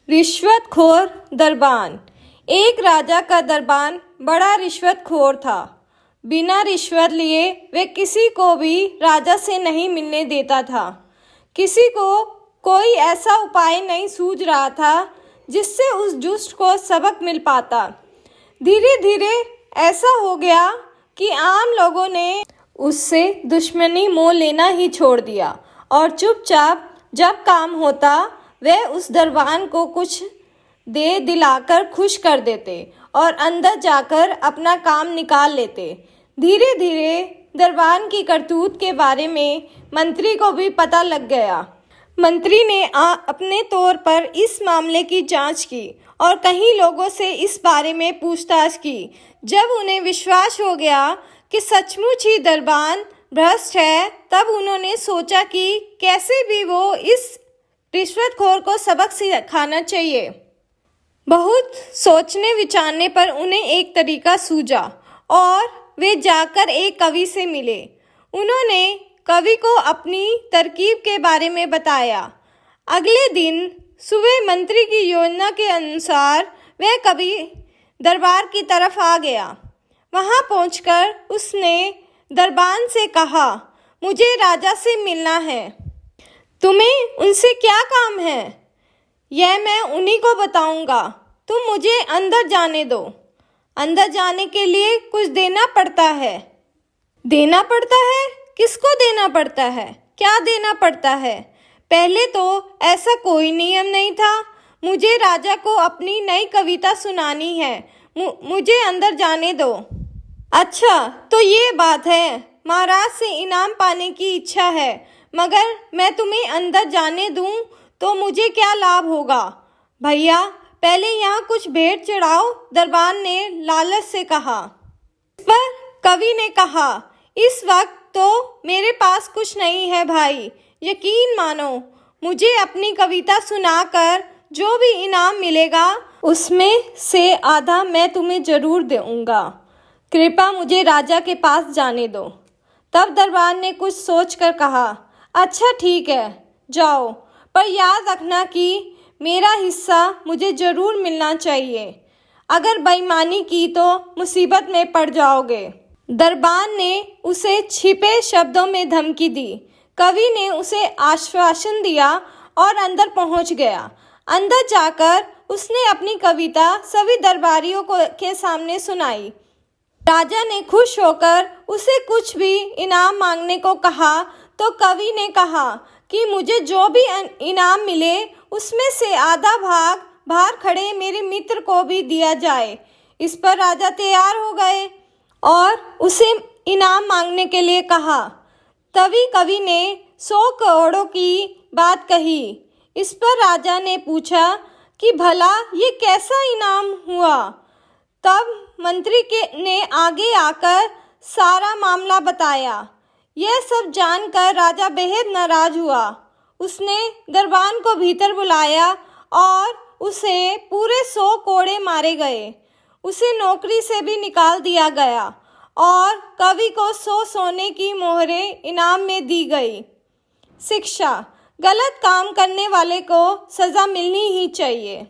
रिश्वतखोर दरबान। एक राजा का दरबान बड़ा रिश्वतखोर था। बिना रिश्वत लिए वे किसी को भी राजा से नहीं मिलने देता था। किसी को कोई ऐसा उपाय नहीं सूझ रहा था जिससे उस दुष्ट को सबक मिल पाता। धीरे धीरे ऐसा हो गया कि आम लोगों ने उससे दुश्मनी मोल लेना ही छोड़ दिया और चुपचाप जब काम होता वह उस दरबान को कुछ दे दिलाकर खुश कर देते और अंदर जाकर अपना काम निकाल लेते। धीरे धीरे दरबान की करतूत के बारे में मंत्री को भी पता लग गया। मंत्री ने अपने तौर पर इस मामले की जांच की और कई लोगों से इस बारे में पूछताछ की। जब उन्हें विश्वास हो गया कि सचमुच ही दरबान भ्रष्ट है, तब उन्होंने सोचा कि कैसे भी वो इस रिश्वतखोर को सबक सिखाना चाहिए। बहुत सोचने विचारने पर उन्हें एक तरीका सूझा और वे जाकर एक कवि से मिले। उन्होंने कवि को अपनी तरकीब के बारे में बताया। अगले दिन सुबह मंत्री की योजना के अनुसार वह कवि दरबार की तरफ आ गया। वहां पहुंचकर उसने दरबान से कहा, मुझे राजा से मिलना है। तुम्हें उनसे क्या काम है? यह मैं उन्हीं को बताऊंगा। तुम मुझे अंदर जाने दो। अंदर जाने के लिए कुछ देना पड़ता है। देना पड़ता है? किसको देना पड़ता है? क्या देना पड़ता है? पहले तो ऐसा कोई नियम नहीं था। मुझे राजा को अपनी नई कविता सुनानी है। मुझे अंदर जाने दो। अच्छा, तो ये बात है। महाराज से इनाम पाने की इच्छा है, मगर मैं तुम्हें अंदर जाने दूं तो मुझे क्या लाभ होगा? भैया, पहले यहाँ कुछ भेंट चढ़ाओ, दरबान ने लालच से कहा। इस पर कवि ने कहा, इस वक्त तो मेरे पास कुछ नहीं है भाई। यकीन मानो, मुझे अपनी कविता सुनाकर जो भी इनाम मिलेगा उसमें से आधा मैं तुम्हें जरूर दूंगा। कृपया मुझे राजा के पास जाने दो। तब दरबान ने कुछ सोचकर कहा, अच्छा ठीक है, जाओ, पर याद रखना कि मेरा हिस्सा मुझे ज़रूर मिलना चाहिए। अगर बेईमानी की तो मुसीबत में पड़ जाओगे। दरबान ने उसे छिपे शब्दों में धमकी दी। कवि ने उसे आश्वासन दिया और अंदर पहुंच गया। अंदर जाकर उसने अपनी कविता सभी दरबारियों के सामने सुनाई। राजा ने खुश होकर उसे कुछ भी इनाम मांगने को कहा तो कवि ने कहा कि मुझे जो भी इनाम मिले उसमें से आधा भाग बाहर खड़े मेरे मित्र को भी दिया जाए। इस पर राजा तैयार हो गए और उसे इनाम मांगने के लिए कहा। तभी कवि ने 100 करोड़ों की बात कही। इस पर राजा ने पूछा कि भला ये कैसा इनाम हुआ? तब मंत्री ने आगे आकर सारा मामला बताया। यह सब जानकर राजा बेहद नाराज हुआ। उसने दरबान को भीतर बुलाया और उसे पूरे 100 कोड़े मारे गए। उसे नौकरी से भी निकाल दिया गया और कवि को 100 सोने की मोहरें इनाम में दी गई। शिक्षा: गलत काम करने वाले को सज़ा मिलनी ही चाहिए।